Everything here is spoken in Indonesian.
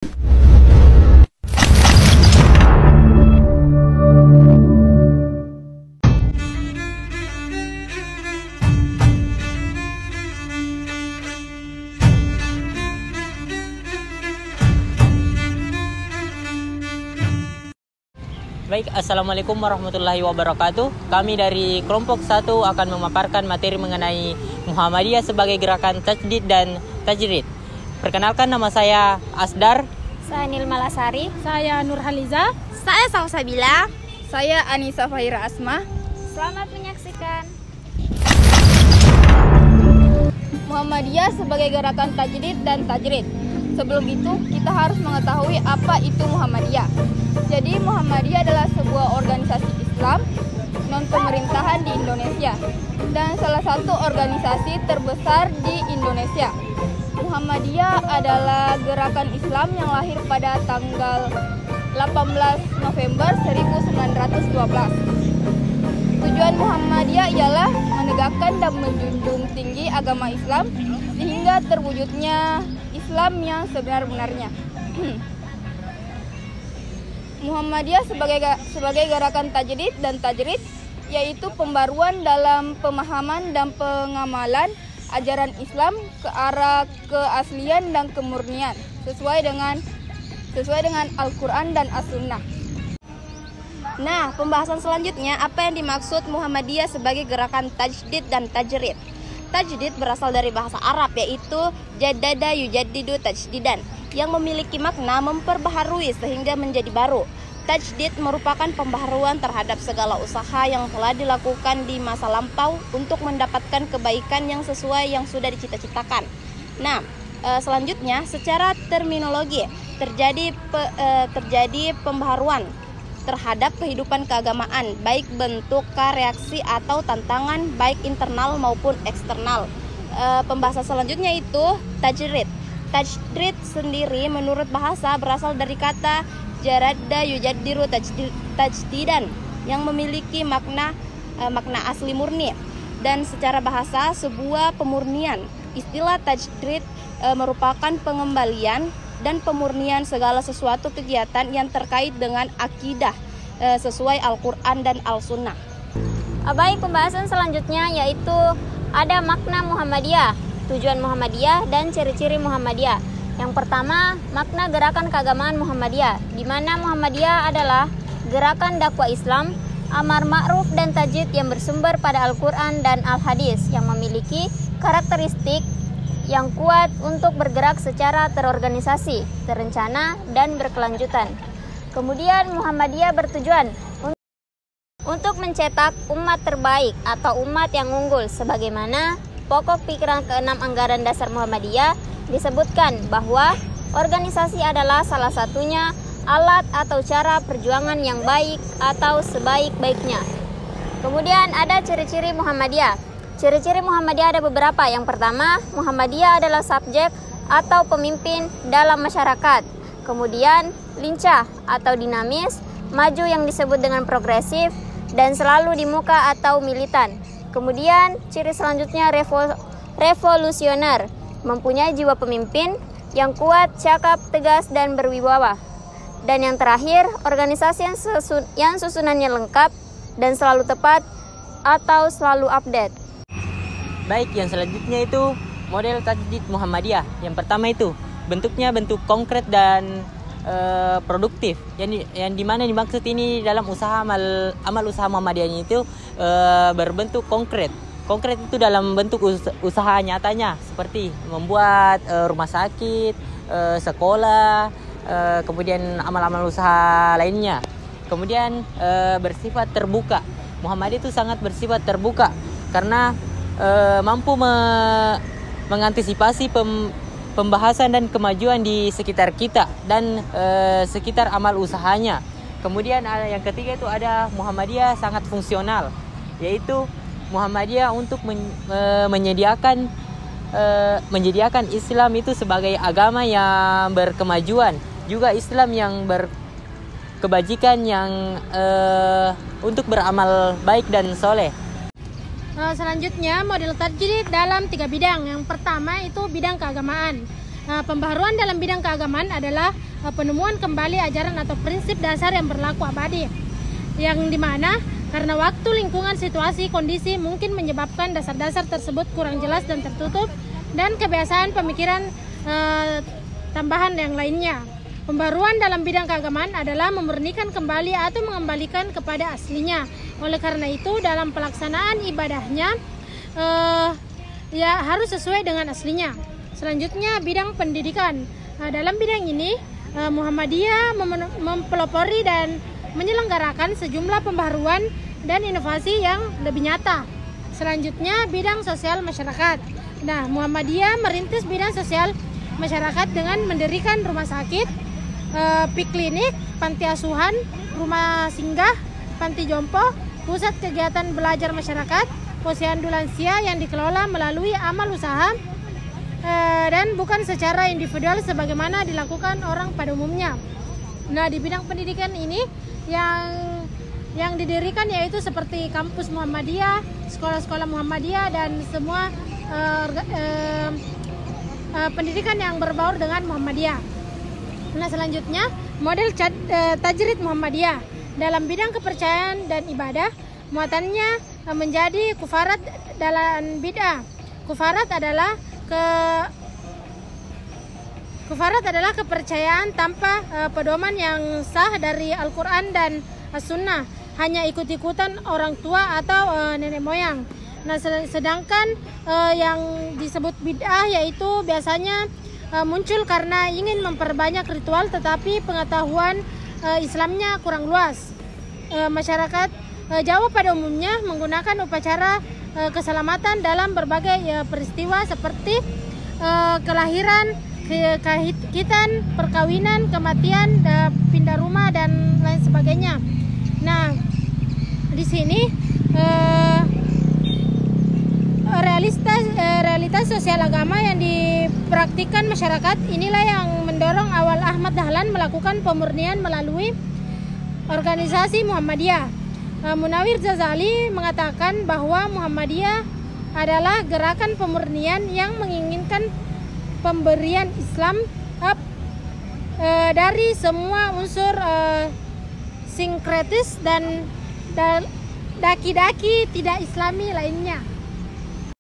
Baik, Assalamualaikum warahmatullahi wabarakatuh. Kami dari kelompok 1 akan memaparkan materi mengenai Muhammadiyah sebagai gerakan tajdid dan tajrid. Perkenalkan, nama saya Asdar. Saya Nilma Lasari. Saya Nurhaliza. Saya Salsabila. Saya Anissa Fahira Asma. Selamat menyaksikan. Muhammadiyah sebagai gerakan tajdid dan tajrid. Sebelum itu, kita harus mengetahui apa itu Muhammadiyah. Jadi, Muhammadiyah adalah sebuah organisasi Islam non-pemerintahan di Indonesia dan salah satu organisasi terbesar di Indonesia. Muhammadiyah adalah gerakan Islam yang lahir pada tanggal 18 November 1912. Tujuan Muhammadiyah ialah menegakkan dan menjunjung tinggi agama Islam sehingga terwujudnya Islam yang sebenar-benarnya. Muhammadiyah sebagai gerakan tajdid dan tajrid yaitu pembaruan dalam pemahaman dan pengamalan ajaran Islam ke arah keaslian dan kemurnian sesuai dengan Al-Quran dan As-Sunnah. Nah, pembahasan selanjutnya, apa yang dimaksud Muhammadiyah sebagai gerakan tajdid dan tajrid? Tajdid berasal dari bahasa Arab, yaitu jaddada yujaddidu tajdidan, yang memiliki makna memperbaharui sehingga menjadi baru. Tajdid merupakan pembaharuan terhadap segala usaha yang telah dilakukan di masa lampau untuk mendapatkan kebaikan yang sesuai yang sudah dicita-citakan. Nah, selanjutnya secara terminologi terjadi pembaharuan terhadap kehidupan keagamaan, baik bentuk reaksi atau tantangan, baik internal maupun eksternal. Pembahasan selanjutnya itu tajrid. Tajrid sendiri menurut bahasa berasal dari kata jaradda yujaddiru tajdidan yang memiliki makna asli murni, dan secara bahasa sebuah pemurnian. Istilah tajrid merupakan pengembalian dan pemurnian segala sesuatu kegiatan yang terkait dengan akidah sesuai Al-Quran dan Al-Sunnah. Baik, pembahasan selanjutnya yaitu ada makna Muhammadiyah, tujuan Muhammadiyah, dan ciri-ciri Muhammadiyah. Yang pertama, makna gerakan keagamaan Muhammadiyah, di mana Muhammadiyah adalah gerakan dakwah Islam, amar ma'ruf dan tajdid yang bersumber pada Al-Quran dan Al-Hadis, yang memiliki karakteristik yang kuat untuk bergerak secara terorganisasi, terencana, dan berkelanjutan. Kemudian Muhammadiyah bertujuan untuk mencetak umat terbaik atau umat yang unggul, sebagaimana pokok pikiran ke-6 anggaran dasar Muhammadiyah disebutkan bahwa organisasi adalah salah satunya alat atau cara perjuangan yang baik atau sebaik-baiknya. Kemudian ada ciri-ciri Muhammadiyah. Ciri-ciri Muhammadiyah ada beberapa. Yang pertama, Muhammadiyah adalah subjek atau pemimpin dalam masyarakat. Kemudian, lincah atau dinamis, maju yang disebut dengan progresif, dan selalu di muka atau militan. Kemudian, ciri selanjutnya revolusioner, mempunyai jiwa pemimpin yang kuat, cakap, tegas, dan berwibawa. Dan yang terakhir, organisasi yang susunannya lengkap dan selalu tepat atau selalu update. Baik, yang selanjutnya itu model tajdid Muhammadiyah. Yang pertama itu bentuknya bentuk konkret dan produktif. Yang dimana dimaksud ini dalam amal usaha Muhammadiyahnya itu berbentuk konkret. Konkret itu dalam bentuk usaha nyatanya, seperti membuat rumah sakit, sekolah, kemudian amal-amal usaha lainnya. Kemudian bersifat terbuka. Muhammadiyah itu sangat bersifat terbuka karena mampu mengantisipasi pembahasan dan kemajuan di sekitar kita dan sekitar amal usahanya. Kemudian yang ketiga itu ada Muhammadiyah sangat fungsional, yaitu Muhammadiyah untuk menyediakan Islam itu sebagai agama yang berkemajuan, juga Islam yang berkebajikan, yang untuk beramal baik dan soleh. Selanjutnya model tajdid dalam 3 bidang. Yang pertama itu bidang keagamaan. Pembaharuan dalam bidang keagamaan adalah penemuan kembali ajaran atau prinsip dasar yang berlaku abadi, yang dimana karena waktu, lingkungan, situasi, kondisi mungkin menyebabkan dasar-dasar tersebut kurang jelas dan tertutup, dan kebiasaan pemikiran tambahan yang lainnya. Pembaruan dalam bidang keagamaan adalah memurnikan kembali atau mengembalikan kepada aslinya. Oleh karena itu, dalam pelaksanaan ibadahnya ya harus sesuai dengan aslinya. Selanjutnya, bidang pendidikan. Dalam bidang ini, Muhammadiyah mempelopori dan menyelenggarakan sejumlah pembaharuan dan inovasi yang lebih nyata. Selanjutnya, bidang sosial masyarakat. Nah, Muhammadiyah merintis bidang sosial masyarakat dengan mendirikan rumah sakit, piklinik, panti asuhan, rumah singgah, panti jompo, pusat kegiatan belajar masyarakat, posyandu lansia yang dikelola melalui amal usaha dan bukan secara individual sebagaimana dilakukan orang pada umumnya. Nah, di bidang pendidikan ini yang didirikan yaitu seperti kampus Muhammadiyah, sekolah-sekolah Muhammadiyah, dan semua pendidikan yang berbaur dengan Muhammadiyah. Nah, selanjutnya model tajrid Muhammadiyah dalam bidang kepercayaan dan ibadah, muatannya menjadi kufarat dalam bid'ah. Kufarat adalah kepercayaan tanpa pedoman yang sah dari Al-Quran dan As-Sunnah, hanya ikut-ikutan orang tua atau nenek moyang. Nah, sedangkan yang disebut bid'ah yaitu biasanya muncul karena ingin memperbanyak ritual tetapi pengetahuan Islamnya kurang luas. Masyarakat Jawa pada umumnya menggunakan upacara keselamatan dalam berbagai peristiwa seperti kelahiran, kehitan, perkawinan, kematian, pindah rumah, dan lain sebagainya. Nah, di sini realitas sosial agama yang dipraktikkan masyarakat inilah yang mendorong awal Ahmad Dahlan melakukan pemurnian melalui organisasi Muhammadiyah. Munawir Ghazali mengatakan bahwa Muhammadiyah adalah gerakan pemurnian yang menginginkan pemberian Islam dari semua unsur sinkretis dan daki-daki tidak Islami lainnya.